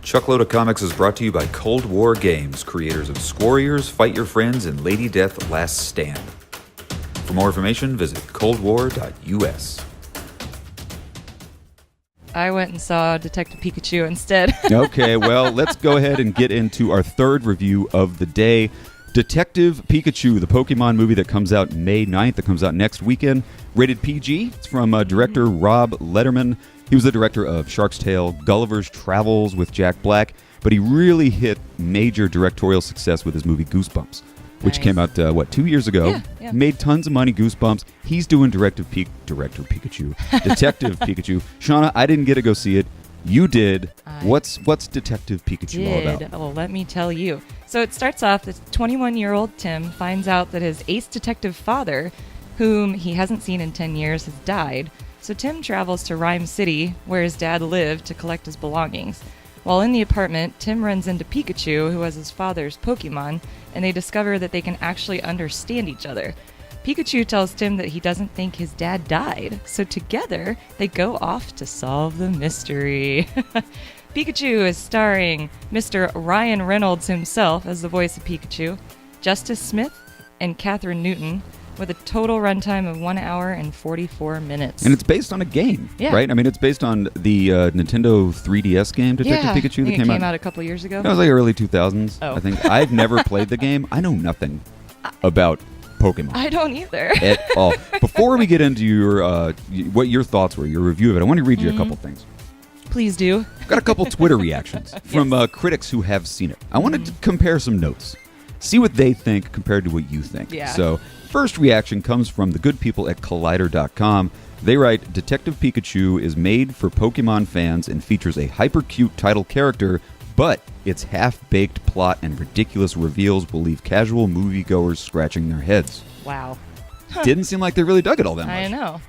Chuckload of Comics is brought to you by Cold War Games, creators of Squarriors, Fight Your Friends, and Lady Death Last Stand. For more information, visit coldwar.us. I went and saw Detective Pikachu instead. Okay, well, let's go ahead and get into our third review of the day. Detective Pikachu, the Pokemon movie that comes out May 9th, that comes out next weekend. Rated PG. It's from director Rob Letterman. He was the director of Shark's Tale, Gulliver's Travels with Jack Black, but he really hit major directorial success with his movie Goosebumps, which came out, 2 years ago. Yeah. Made tons of money, Goosebumps. He's doing Detective Pikachu. Shauna, I didn't get to go see it. You did. What's Detective Pikachu all about? Well, let me tell you. So it starts off that 21-year-old Tim finds out that his ace detective father, whom he hasn't seen in 10 years, has died. So Tim travels to Rhyme City, where his dad lived, to collect his belongings. While in the apartment, Tim runs into Pikachu, who was his father's Pokemon, and they discover that they can actually understand each other. Pikachu tells Tim that he doesn't think his dad died, so together they go off to solve the mystery. Pikachu is starring Mr. Ryan Reynolds himself as the voice of Pikachu, Justice Smith, and Catherine Newton, with a total runtime of 1 hour and 44 minutes. And it's based on a game, right? I mean, it's based on the Nintendo 3DS game, Detective Pikachu, that came out a couple years ago. That was like early 2000s, I think. I've never played the game. I know nothing about Pokemon. I don't either. At all. Before we get into your what your thoughts were, your review of it, I want to read you a couple things. Please do. I've got a couple Twitter reactions from critics who have seen it. I wanted to compare some notes. See what they think compared to what you think. Yeah. So, first reaction comes from the good people at Collider.com. They write, Detective Pikachu is made for Pokemon fans and features a hyper-cute title character, but its half-baked plot and ridiculous reveals will leave casual moviegoers scratching their heads. Wow. Didn't seem like they really dug it all that much. I know.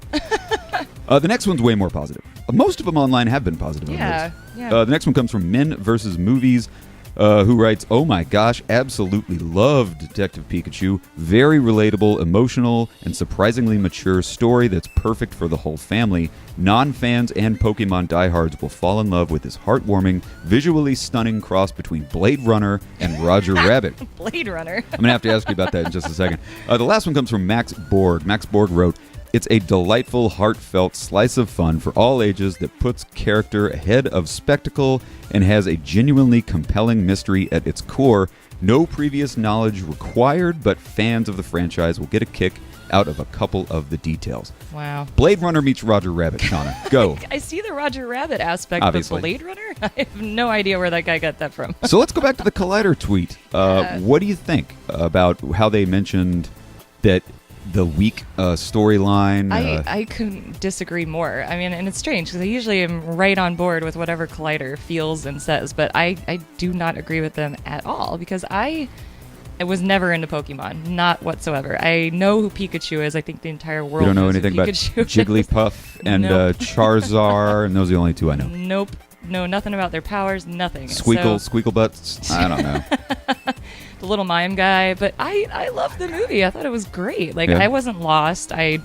The next one's way more positive. Most of them online have been positive. Yeah. The next one comes from Men vs. Movies, who writes, oh my gosh, absolutely loved Detective Pikachu. Very relatable, emotional, and surprisingly mature story that's perfect for the whole family. Non-fans and Pokemon diehards will fall in love with this heartwarming, visually stunning cross between Blade Runner and Roger Rabbit. Blade Runner. I'm going to have to ask you about that in just a second. The last one comes from Max Borg. Max Borg wrote, it's a delightful, heartfelt slice of fun for all ages that puts character ahead of spectacle and has a genuinely compelling mystery at its core. No previous knowledge required, but fans of the franchise will get a kick out of a couple of the details. Wow. Blade Runner meets Roger Rabbit, Shauna. Go. I see the Roger Rabbit aspect, Obviously. But Blade Runner? I have no idea where that guy got that from. So let's go back to the Collider tweet. What do you think about how they mentioned that the weak storyline? I couldn't disagree more. I mean, and it's strange because I usually am right on board with whatever Collider feels and says, but I do not agree with them at all because I was never into Pokemon, not whatsoever. I know who Pikachu is. I think the entire world you don't know knows anything who about Jigglypuff and Charizard, and those are the only two I know. Nope. No, nothing about their powers, nothing. Squeakle Butts? I don't know. The little mime guy, but I loved the movie. I thought it was great. Like, I wasn't lost. I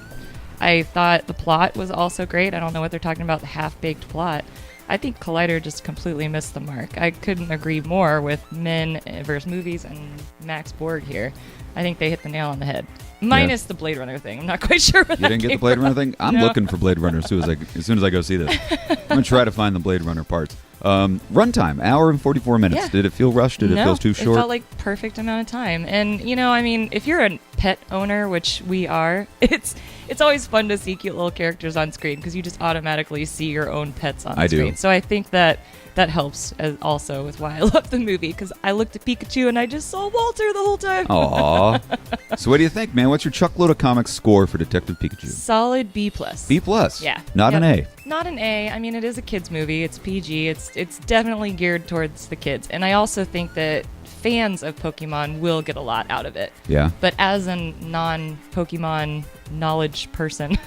thought the plot was also great. I don't know what they're talking about, the half-baked plot. I think Collider just completely missed the mark. I couldn't agree more with Men vs. Movies and Max Borg here. I think they hit the nail on the head. Minus the Blade Runner thing. I'm not quite sure what You didn't get the Blade Runner thing? I'm No. looking for Blade Runner as soon as I go see this. I'm going to try to find the Blade Runner parts. Runtime, hour and 44 minutes. Yeah. Did it feel rushed? Did it feel too short? It felt like perfect amount of time. And, I mean, if you're a pet owner, which we are, it's always fun to see cute little characters on screen because you just automatically see your own pets on screen. So I think that helps also with why I love the movie because I looked at Pikachu and I just saw Walter the whole time. Aww. So what do you think, man? What's your Chuckload of Comics score for Detective Pikachu? Solid B+. B+? Yeah. Not an A? Not an A. I mean, it is a kids movie. It's PG. It's definitely geared towards the kids. And I also think that fans of Pokemon will get a lot out of it. Yeah. But as a non-Pokemon knowledge person,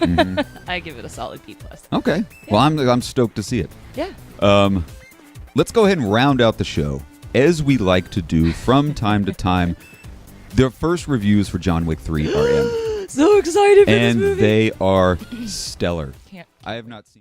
I give it a solid B+. Okay. Yeah. Well, I'm stoked to see it. Yeah. Let's go ahead and round out the show, as we like to do from time to time. The first reviews for John Wick 3 are in. So excited for this And movie. they are stellar. Can't. I have not seen...